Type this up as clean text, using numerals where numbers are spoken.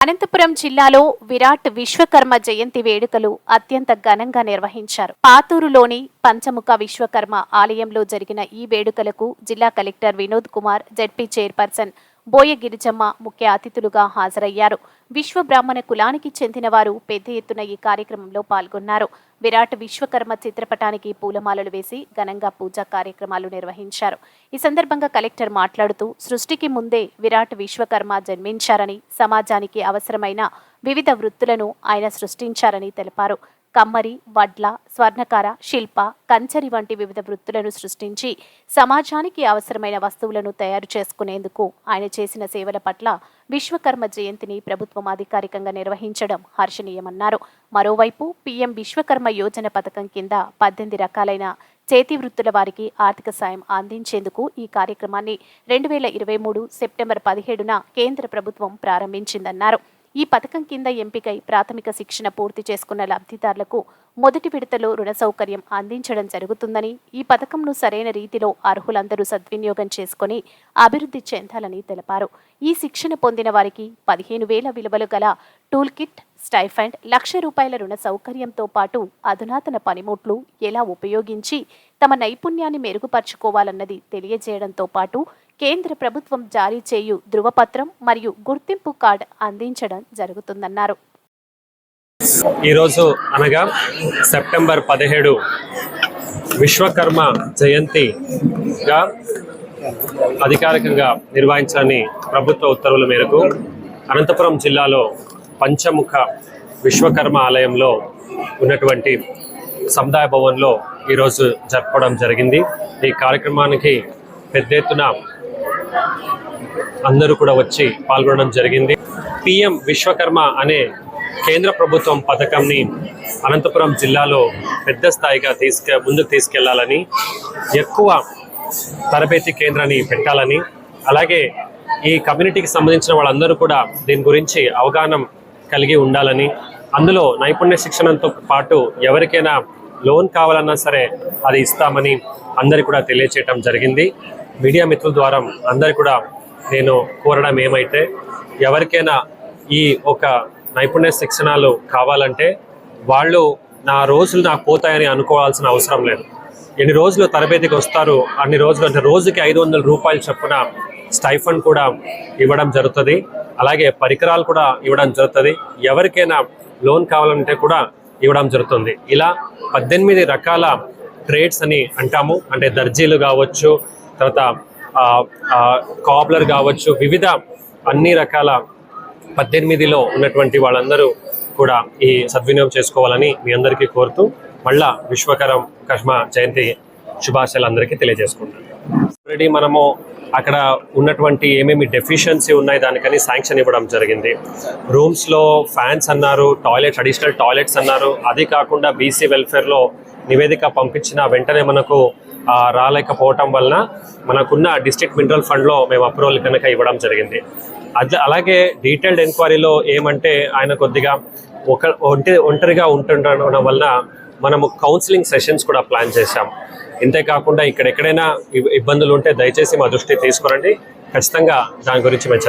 అనంతపురం జిల్లాలో విరాట్ విశ్వకర్మ జయంతి వేడుకలు అత్యంత ఘనంగా నిర్వహించారు. పాతూరులోని పంచముఖ విశ్వకర్మ ఆలయంలో జరిగిన ఈ వేడుకలకు జిల్లా collector Vinod Kumar, ZP chairperson Boya Girijamma ముఖ్య అతిథులుగా హాజరయ్యారు. విశ్వ బ్రాహ్మణ కులానికి చెందిన వారు పెద్ద ఎత్తున ఈ కార్యక్రమంలో పాల్గొన్నారు. విరాట్ విశ్వకర్మ చిత్రపటానికి పూలమాలలు వేసి ఘనంగా పూజా కార్యక్రమాలు నిర్వహించారు. ఈ సందర్భంగా కలెక్టర్ మాట్లాడుతూ, సృష్టికి ముందే విరాట్ విశ్వకర్మ జన్మించారని, సమాజానికి అవసరమైన వివిధ వృత్తులను ఆయన సృష్టించారని తెలిపారు. కమ్మరి, వడ్ల, స్వర్ణకార, శిల్ప, కంచరి వంటి వివిధ వృత్తులను సృష్టించి సమాజానికి అవసరమైన వస్తువులను తయారు చేసుకునేందుకు ఆయన చేసిన సేవల పట్ల విశ్వకర్మ జయంతిని ప్రభుత్వం అధికారికంగా నిర్వహించడం హర్షణీయమన్నారు. మరోవైపు పీఎం విశ్వకర్మ యోజన పథకం కింద 18 రకాలైన చేతి వృత్తుల వారికి ఆర్థిక సాయం అందించేందుకు ఈ కార్యక్రమాన్ని 2023 సెప్టెంబర్ 17న కేంద్ర ప్రభుత్వం ప్రారంభించిందన్నారు. ఈ పథకం కింద ఎంపికై ప్రాథమిక శిక్షణ పూర్తి చేసుకున్న లబ్ధిదారులకు మొదటి విడతలో రుణ సౌకర్యం అందించడం జరుగుతుందని, ఈ పథకంను సరైన రీతిలో అర్హులందరూ సద్వినియోగం చేసుకుని అభివృద్ధి చెందాలని తెలిపారు. ఈ శిక్షణ పొందిన వారికి 15,000 విలువలు గల టూల్ కిట్, స్టైఫండ్, ₹1,00,000 రుణ సౌకర్యంతో పాటు అధునాతన పనిముట్లు ఎలా ఉపయోగించి తమ నైపుణ్యాన్ని మెరుగుపరుచుకోవాలన్నది తెలియజేయడంతో పాటు కేంద్ర ప్రభుత్వం జారీ చేయు ధృవపత్రం మరియు గుర్తింపు కార్డు అందించడం జరుగుతుందన్నారు. ఈరోజు అనగా సెప్టెంబర్ 17 విశ్వకర్మ జయంతిగా అధికారికంగా నిర్వహించాలని ప్రభుత్వ ఉత్తర్వుల మేరకు అనంతపురం జిల్లాలో పంచముఖ విశ్వకర్మ ఆలయంలో ఉన్నటువంటి సముదాయ భవన్లో ఈరోజు జరుపుకోవడం జరిగింది. ఈ కార్యక్రమానికి పెద్ద ఎత్తున అందరూ కూడా వచ్చి పాల్గొనడం జరిగింది. పిఎం విశ్వకర్మ అనే కేంద్ర ప్రభుత్వం పథకంని అనంతపురం జిల్లాలో పెద్ద స్థాయిగా ముందుకు తీసుకెళ్లాలని, ఎక్కువ తరబేతి కేంద్రాన్ని పెట్టాలని, అలాగే ఈ కమ్యూనిటీకి సంబంధించిన వాళ్ళందరూ కూడా దీని గురించి అవగాహన కలిగి ఉండాలని, అందులో నైపుణ్య శిక్షణతో పాటు ఎవరికైనా లోన్ కావాలన్నా సరే అది ఇస్తామని అందరికీ కూడా తెలియచేయటం జరిగింది. మీడియా మిత్రుల ద్వారా అందరు కూడా నేను కోరడం ఏమైతే, ఎవరికైనా ఈ ఒక నైపుణ్య శిక్షణలు కావాలంటే వాళ్ళు నా రోజులు నాకు పోతాయని అనుకోవాల్సిన అవసరం లేదు. ఎన్ని రోజులు తరబేతికి వస్తారు అన్ని రోజులు, అంటే రోజుకి ₹500 చొప్పున స్టైఫండ్ కూడా ఇవ్వడం జరుగుతుంది. అలాగే పరికరాలు కూడా ఇవ్వడం జరుగుతుంది. ఎవరికైనా లోన్ కావాలంటే కూడా ఇవ్వడం జరుగుతుంది. ఇలా 18 రకాల ట్రేడ్స్ అని అంటాము. అంటే దర్జీలు కావచ్చు, తర్వాత కాబ్లర్ కావచ్చు, వివిధ అన్ని రకాల 18లో ఉన్నటువంటి వాళ్ళందరూ కూడా ఈ సద్వినియోగం చేసుకోవాలని మీ అందరికీ కోరుతూ మళ్ళా విశ్వకర్మ జయంతి శుభాశయాలు అందరికీ తెలియజేసుకుంటాం. ఆల్రెడీ మనము అక్కడ ఉన్నటువంటి ఏమేమి డెఫిషియన్సీ ఉన్నాయి దానికని శాంక్షన్ ఇవ్వడం జరిగింది. రూమ్స్లో ఫ్యాన్స్ అన్నారు, అడిషనల్ టాయిలెట్స్ అన్నారు. అది కాకుండా బీసీ వెల్ఫేర్లో నివేదిక పంపించిన వెంటనే మనకు రాలేకపోవటం వలన మనకున్న డిస్ట్రిక్ట్ మినరల్ ఫండ్లో మేము అప్రూవల్ కనుక ఇవ్వడం జరిగింది. అలాగే డీటెయిల్డ్ ఎంక్వైరీలో ఏమంటే ఆయన కొద్దిగా ఒంటరిగా ఉంటుండడం వలన మనము కౌన్సిలింగ్ సెషన్స్ కూడా ప్లాన్ చేశాం. ఇంతేకాకుండా ఎక్కడైనా ఇబ్బందులు ఉంటే దయచేసి మా దృష్టి తీసుకురండి. ఖచ్చితంగా దాని గురించి మేము చర్య